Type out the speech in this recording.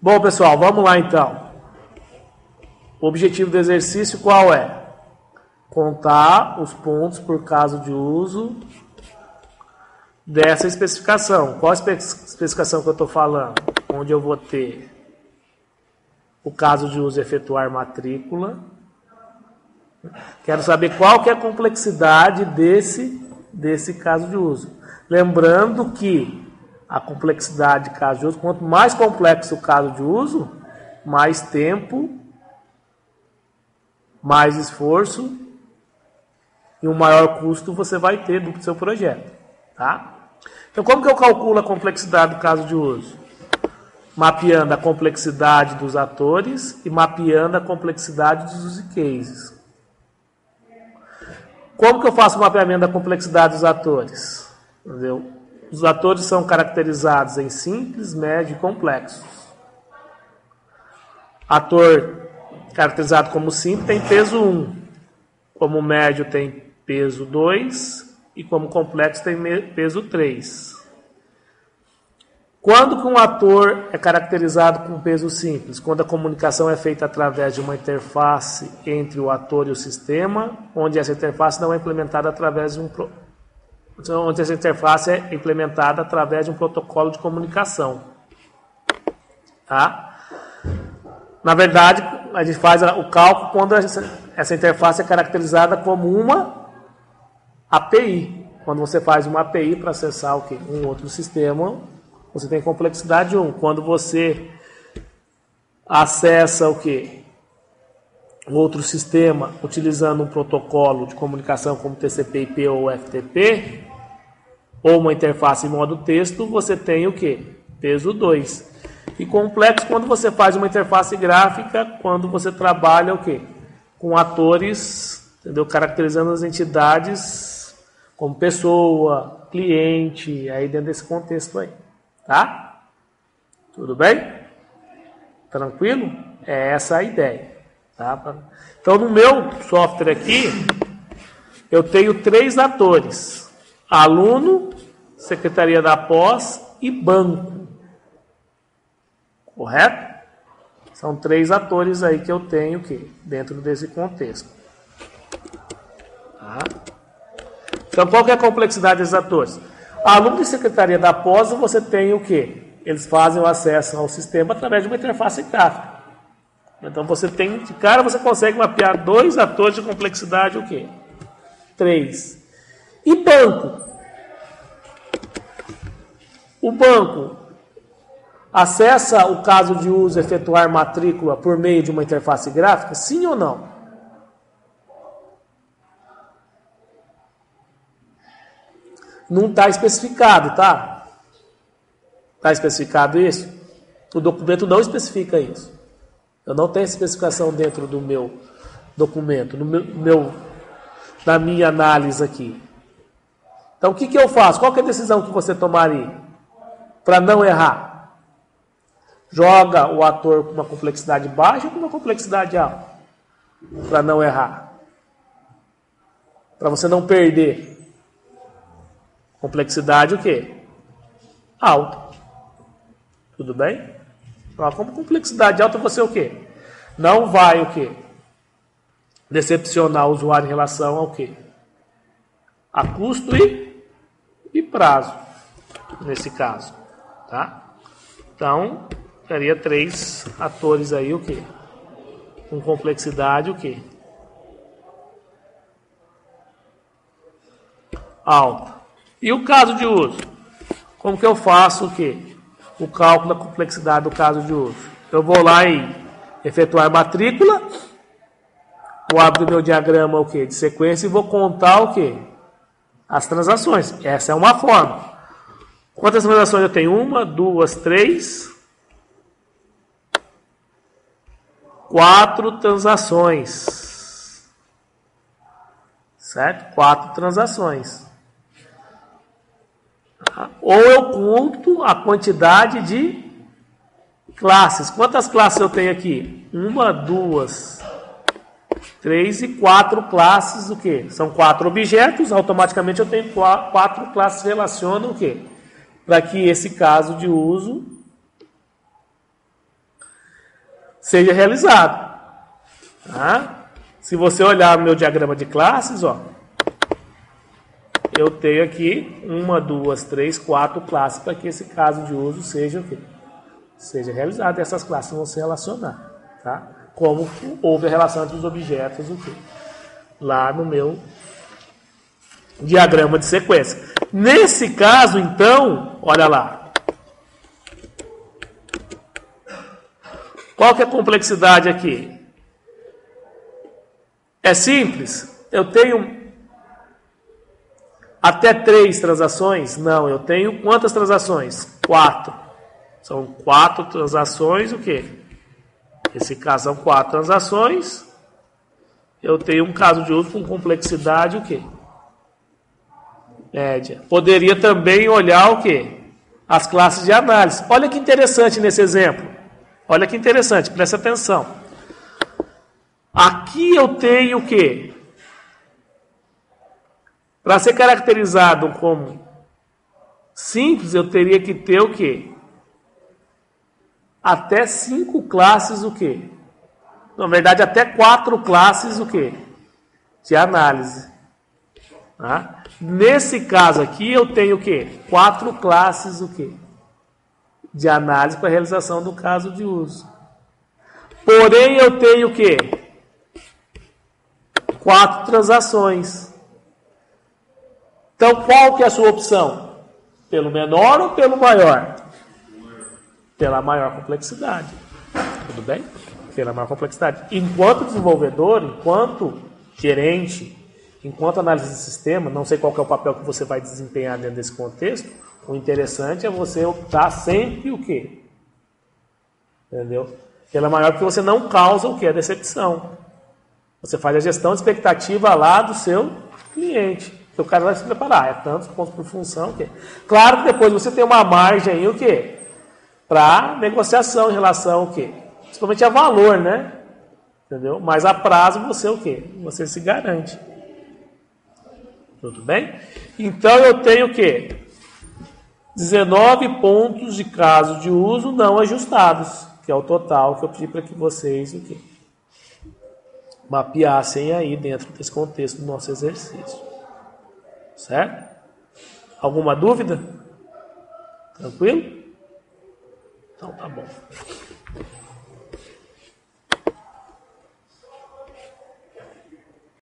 Bom, pessoal, vamos lá então. O objetivo do exercício qual é? Contar os pontos por caso de uso dessa especificação. Qual a especificação que eu estou falando? Onde eu vou ter o caso de uso efetuar matrícula. Quero saber qual que é a complexidade desse caso de uso. Lembrando que a complexidade de caso de uso, quanto mais complexo o caso de uso, mais tempo, mais esforço e um maior custo você vai ter do seu projeto. Tá? Então, como que eu calculo a complexidade do caso de uso? Mapeando a complexidade dos atores e mapeando a complexidade dos use cases. Como que eu faço o mapeamento da complexidade dos atores? Entendeu? Os atores são caracterizados em simples, médio e complexos. Ator caracterizado como simples tem peso 1, como médio tem peso 2 e como complexo tem peso 3. Quando que um ator é caracterizado com peso simples? Quando a comunicação é feita através de uma interface entre o ator e o sistema, onde essa interface não é implementada através de onde essa interface é implementada através de um protocolo de comunicação. Tá? Na verdade, a gente faz o cálculo quando essa interface é caracterizada como uma API. Quando você faz uma API para acessar o quê? Um outro sistema, você tem complexidade 1. Quando você acessa o quê? Um outro sistema utilizando um protocolo de comunicação como TCP/IP ou FTP, ou uma interface em modo texto, você tem o quê? Peso 2. E complexo quando você faz uma interface gráfica, quando você trabalha o quê? Com atores, entendeu? Caracterizando as entidades como pessoa, cliente, aí dentro desse contexto aí. Tá? Tudo bem? Tranquilo? É essa a ideia. Tá? Então, no meu software aqui, eu tenho 3 atores. Aluno, secretaria da pós e banco. Correto? São 3 atores aí que eu tenho aqui, dentro desse contexto. Tá? Então, qual que é a complexidade desses atores? Aluno e secretaria da pós, você tem o quê? Eles fazem o acesso ao sistema através de uma interface gráfica. Então, você tem, de cara, você consegue mapear 2 atores de complexidade, o quê? 3. E banco? O banco acessa o caso de uso efetuar matrícula por meio de uma interface gráfica? Sim ou não? Não está especificado, tá? Está especificado isso? O documento não especifica isso. Eu não tenho especificação dentro do meu documento, na minha análise aqui. Então, o que eu faço? Qual que é a decisão que você tomaria para não errar? Joga o ator com uma complexidade baixa ou com uma complexidade alta? Para não errar. Para você não perder. Complexidade o quê? Alta. Tudo bem? Então, como complexidade alta, você o quê? Não vai o quê? Decepcionar o usuário em relação ao quê? A custo e prazo, nesse caso. Tá? Então, teria 3 atores aí, o quê? Com complexidade, o quê? Alta. E o caso de uso? Como que eu faço o quê? O cálculo da complexidade do caso de uso. Eu vou lá em efetuar matrícula, vou abrir o meu diagrama o quê? De sequência e vou contar o quê? As transações. Essa é uma forma. Quantas transações eu tenho? 1, 2, 3, 4 transações. Certo? 4 transações. Ou eu conto a quantidade de classes. Quantas classes eu tenho aqui? 1, 2, 3 e 4 classes. O quê? São 4 objetos. Automaticamente eu tenho 4 classes relacionam o quê? Para que esse caso de uso seja realizado. Tá? Se você olhar no meu diagrama de classes, ó, eu tenho aqui 1, 2, 3, 4 classes para que esse caso de uso seja o quê? Seja realizado. E essas classes vão se relacionar. Tá? Como houve a relação entre os objetos o quê? Lá no meu diagrama de sequência. Nesse caso, então, olha lá. Qual que é a complexidade aqui? É simples. Eu tenho até 3 transações? Não, eu tenho quantas transações? 4. São 4 transações, o quê? Nesse caso são 4 transações. Eu tenho um caso de uso com complexidade, o quê? Média. Poderia também olhar o quê? As classes de análise. Olha que interessante nesse exemplo. Olha que interessante, presta atenção. Aqui eu tenho o quê? Para ser caracterizado como simples, eu teria que ter o quê? Até 5 classes o quê? Na verdade, até 4 classes o quê? De análise. Tá? Nesse caso aqui, eu tenho o quê? 4 classes o quê? De análise para a realização do caso de uso. Porém, eu tenho o quê? 4 transações. Então, qual que é a sua opção? Pelo menor ou pelo maior? Pela maior complexidade. Tudo bem? Pela maior complexidade. Enquanto desenvolvedor, enquanto gerente, enquanto análise de sistema, não sei qual que é o papel que você vai desempenhar dentro desse contexto, o interessante é você optar sempre o quê? Entendeu? Pela maior, porque você não causa o quê? A decepção. Você faz a gestão de expectativa lá do seu cliente. Porque o cara vai se preparar. É tantos pontos por função. O quê? Claro que depois você tem uma margem aí, o quê? Para negociação em relação ao quê? Principalmente a valor, né? Entendeu? Mas a prazo você o quê? Você se garante. Tudo bem? Então eu tenho o quê? 19 pontos de caso de uso não ajustados, que é o total que eu pedi para que vocês o quê? Mapeassem aí dentro desse contexto do nosso exercício. Certo? Alguma dúvida? Tranquilo? Então tá bom.